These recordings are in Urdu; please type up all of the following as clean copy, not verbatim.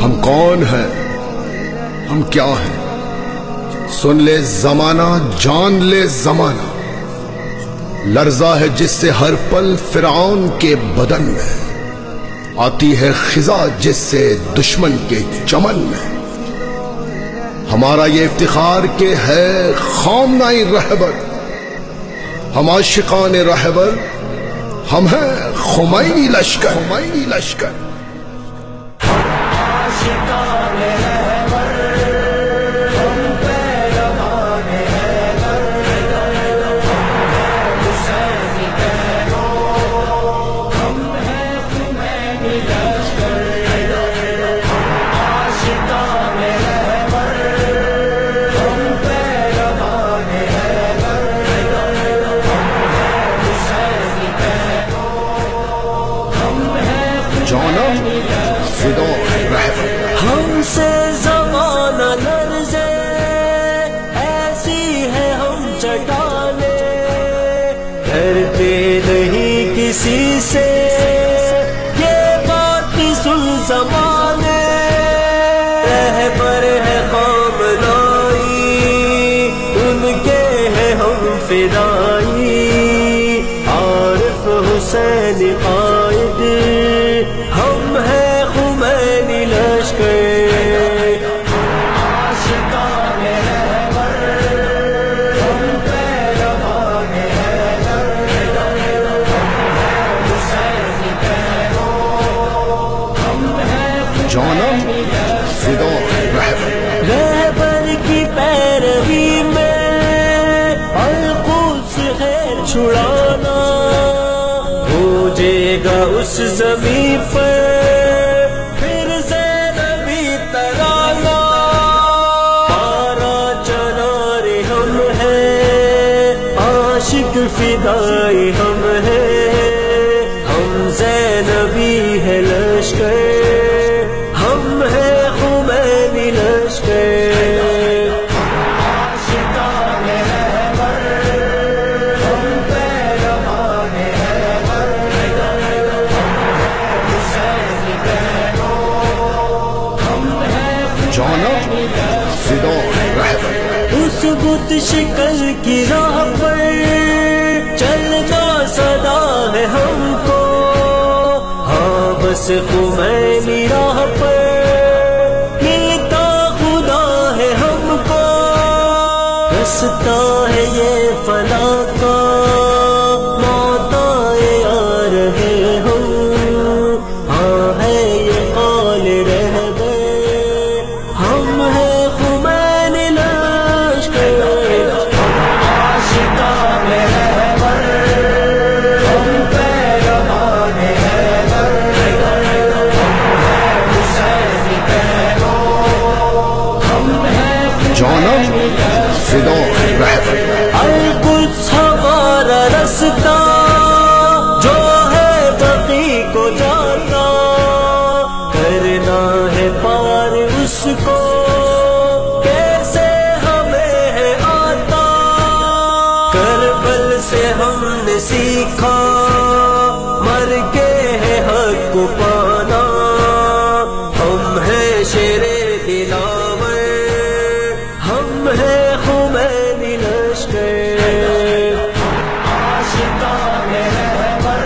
ہم کون ہیں، ہم کیا ہیں، سن لے زمانہ، جان لے زمانہ، لرزہ ہے جس سے ہر پل فرعون کے بدن میں، آتی ہے خزاں جس سے دشمن کے چمن میں۔ ہمارا یہ افتخار کہ ہے خامنۂ رہبر، ہم عاشقان رہبر، ہم ہیں خمینی لشکر، خمینی لشکر۔ جانم فدا رہبر، ہم سے زمانہ لرزے، ایسی ہے ہم چٹانے، ڈرتے نہیں کسی سے، یہ بات سن زمانے، رہبر ہے خامنائی، ان کے ہیں ہم فدائی، عارف حسین قائد، ہم ہیں خمینی لشکر۔ عاشقان رہبر، ہم پیروان حیدر، حسینی پیرو، ہم ہیں جانم فدا رہبر۔ رہبر کی پیروی میں القدس خیر چھڑانا، ہو جائے گا اس زمین پر پھر زینبی ترانہ، پارا چنارے ہم ہیں، عاشق فدائی ہم ہیں، ہم زینبی ہے لشکر، ہم ہیں خمینی لشکر۔ جانم فدا رہبر، اس بت شکل کی راہ پر چلنا صدا ہے ہم کو، ہاں بس خمینی راہ پر ملتا خدا ہے ہم کو، رستہ ہے یہ فلاح کا، ماتائے آ رہے ہم، ہاں ہے یہ قول رہبر، ہم ہیں خمینی لشکر۔ عاشقان رہبر، ہم پیروان حیدر، حسینی پیرو، ہم ہیں جانم فدا رہبر۔ القدس ہمارا رستہ، جو ہے بقی کو جاتا، کرنا ہے پار اس کو، کیسے ہمیں ہے آتا، کربل سے ہم نے سیکھا، مر کے ہے حق کو پانا، ہم ہیں شیر دلاور، ہم ہیں خمینی لشکر۔ عاشقان رہبر،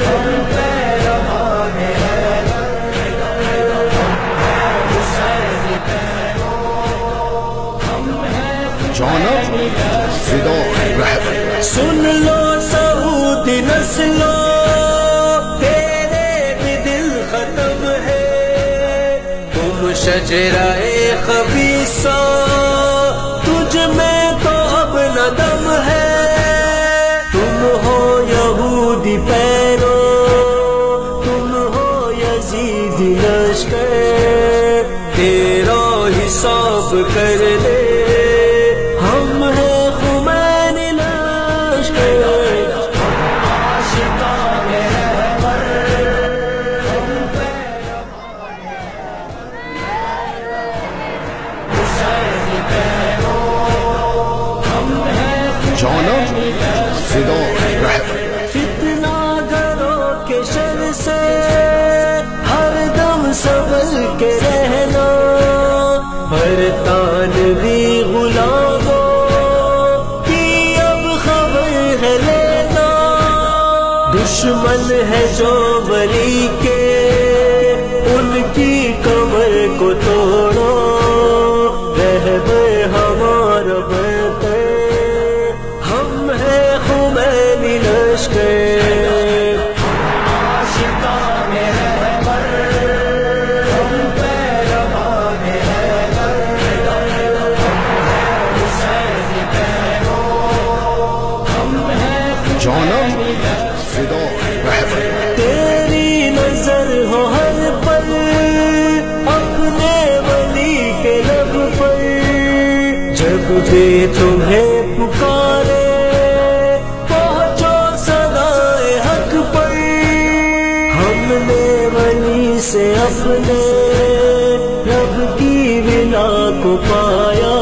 ہم پیروان حیدر، حسینی پیرو، ہم ہیں جانم فدا رہبر، سن لو سعودی نسلو، تیرے بھی دل ختم ہے، تم شجرہ خبیثہ، تجھ میں تو اب نہ دم ہے، تم ہو یہودی پیرو، تم ہو یزیدی لشکر، تیرا حساب کر لے، ہم ہیں خمینی لشکر۔ عاشقان رہبر، ہم پیروان حیدر، حسینی دشمن ہے جو ولی کے ان کی کمر کو توڑو، رہبر ہمارا بہتر ہم ہیں خمینی لشکر، عاشقان رہبر ہم پیروان حیدر، حسین پیرو ہم ہیں جانم فدا رہبر۔ تیری نظر ہو ہر پل اپنے ولی کے لب پر، جب بھی تمہیں پکارے پہنچو صدائے حق پر، ہم نے ولی سے اپنے رب کی ولا کو پایا،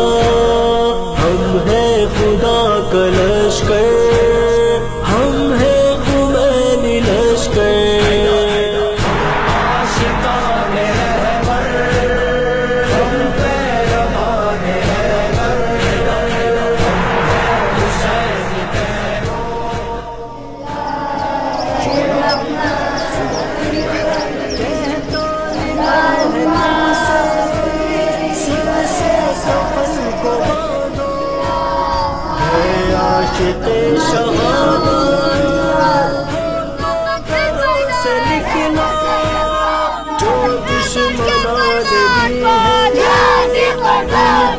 ہم ہیں خدا کا لشکر، ہم ہیں خمینی لشکر، عاشقان رہبر ہم پیروان حیدر، حسین پیرو سر سے سفر کو باندھو، ہے عاشق شہادت سے نکلا، جو دشمنان دین ہے ان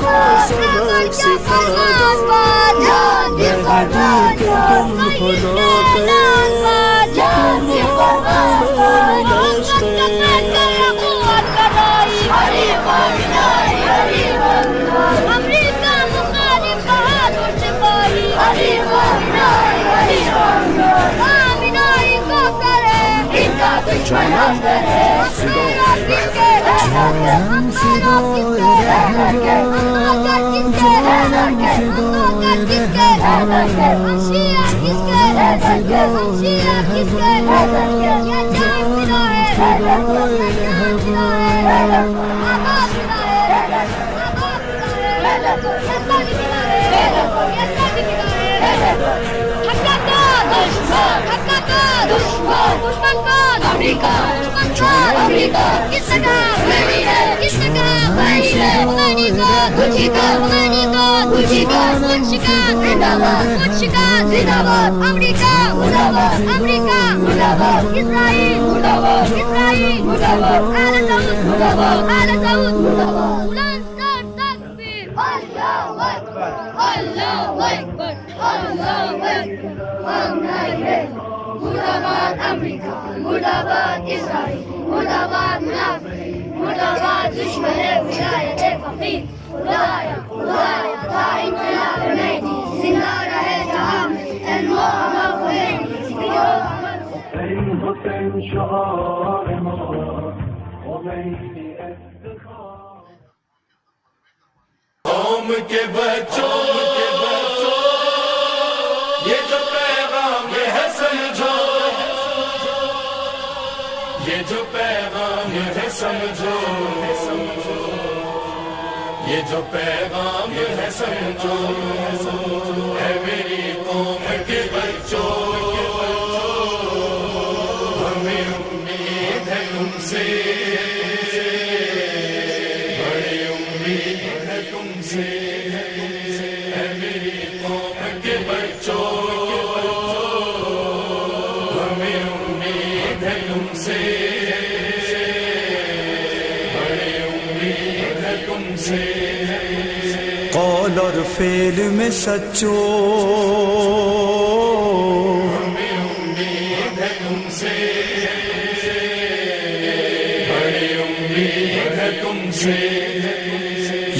کو سبق سکھا دو، مہدی کے تم ہو نوکر، تم ہو خمینی لشکر، امریکہ مخالف بہادر سپاہی، آمینائی کو کرے ان کا دشمن کرے، مردآباد امریکہ، مردآباد اسرائیل، مردآباد منافق، مردآباد دشمن ولایت فقیر، خدایا خدایا تا انقلاب مہدی، زندہ رہے جہاں میں محمد خمینی، حسین شعار ما خمینی افتخار، قوم کے بچوں یہ جو پیغام ہے سمجھو، یہ جو پیغام ہے سمجھو، یہ جو پیغام ہے سمجھو، اے میری قوم کے بچوں، ہمیں امید ہے تم سے، بڑی امید ہے تم سے، اے میری قوم کے بچوں، ہمیں امید ہے تم سے، بڑی امید ہے تم سے، قول اور فعل میں سچو، ہمیں امید ہے تم سے، بڑی امید ہے تم سے،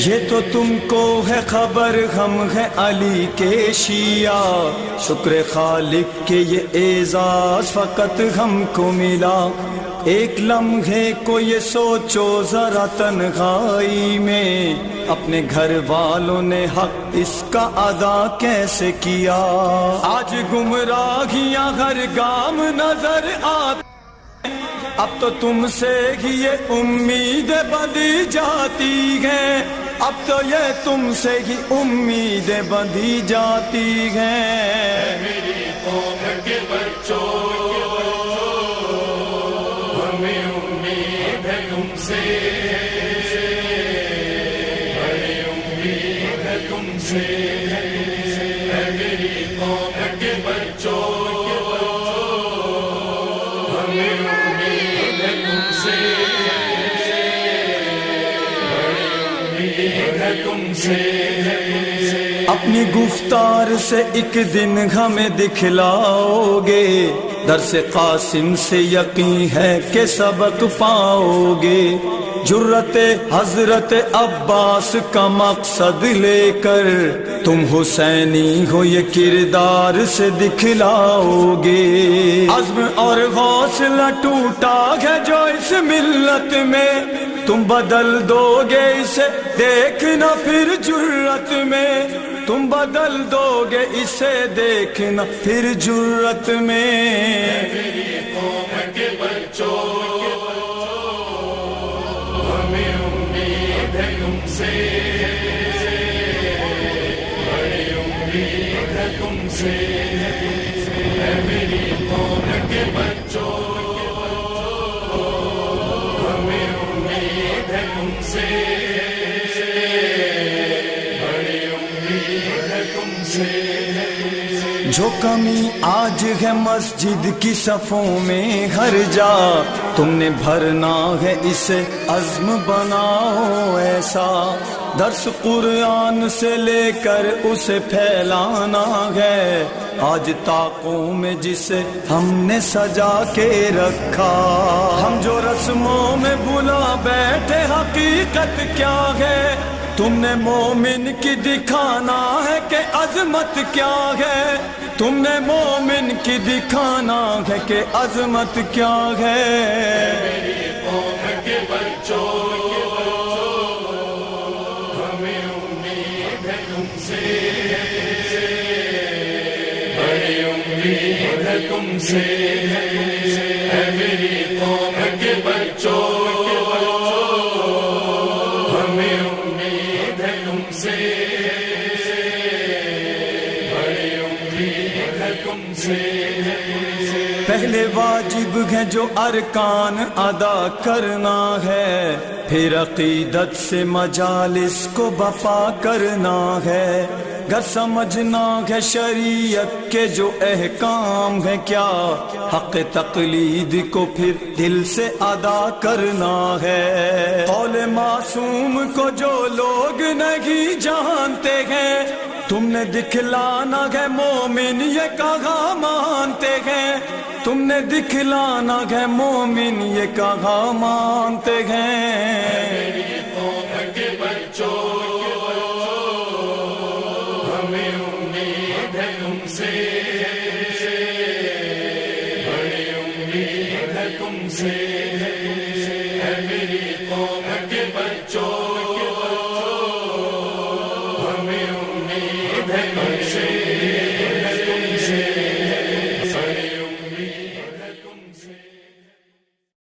یہ تو تم کو ہے خبر ہم ہیں علی کے شیعہ، شکر خالق کے یہ اعزاز فقط ہم کو ملا، ایک لمحے کو یہ سوچو ذرا تنہائی میں، اپنے گھر والوں نے حق اس کا ادا کیسے کیا، آج گمراہیاں ہر گام نظر آتی، اب تو تم سے ہی یہ امیدیں بندھی جاتی ہیں، اب تو یہ تم سے ہی امیدیں بندھی جاتی ہیں، میری قوم کے بچوں اپنی گفتار سے ایک دن ہمیں دکھلاؤ گے، درس قاسم سے یقین ہے کہ سبق پاؤ گے، جرت حضرت عباس کا مقصد لے کر تم حسینی ہو یہ کردار سے دکھلاؤ گے، عزم اور حوصلہ ٹوٹا ہے جو اس ملت میں تم بدل دو گے اسے دیکھنا پھر جرت میں، تم بدل دو گے اسے دیکھنا پھر جرت میں، میری قوم کے بچوں ہمیں امید ہے تم سے، بڑی امید ہے تم سے، اے میری قوم کے بچوں ہمیں امید ہے تم سے، بڑی امید ہے تم سے۔ جو کمی آج ہے مسجد کی صفوں میں ہر جا تم نے بھرنا ہے اسے عزم بناؤ ایسا، درس قرآن سے لے کر اسے پھیلانا ہے آج طاقوں میں جسے ہم نے سجا کے رکھا، ہم جو رسموں میں بھلا بیٹھے حقیقت کیا ہے تم نے مومن کی دکھانا ہے کہ عظمت کیا ہے، تم نے مومن کی دکھانا ہے کہ عظمت کیا ہے، میری قوم کے بچوں ہمیں امید ہے تم سے، بڑی امید ہے تم سے، اے میری قوم کے بچوں ہمیں امید ہے تم سے، بڑی امید ہے تم سے۔ پہلے واجب ہے جو ارکان ادا کرنا ہے، پھر عقیدت سے مجالس کو بپا کرنا ہے، گر سمجھنا ہے شریعت کے جو احکام ہے کیا حق تقلید کو پھر دل سے ادا کرنا ہے، قول معصوم کو جو لوگ نہیں جانتے ہیں تم نے دکھلانا ہے مومن یہ کہا مانتے ہیں، تم نے دکھلانا ہے مومن یہ کہا مانتے ہیں، میری قوم کے بچوں ہمیں امید ہے تم سے،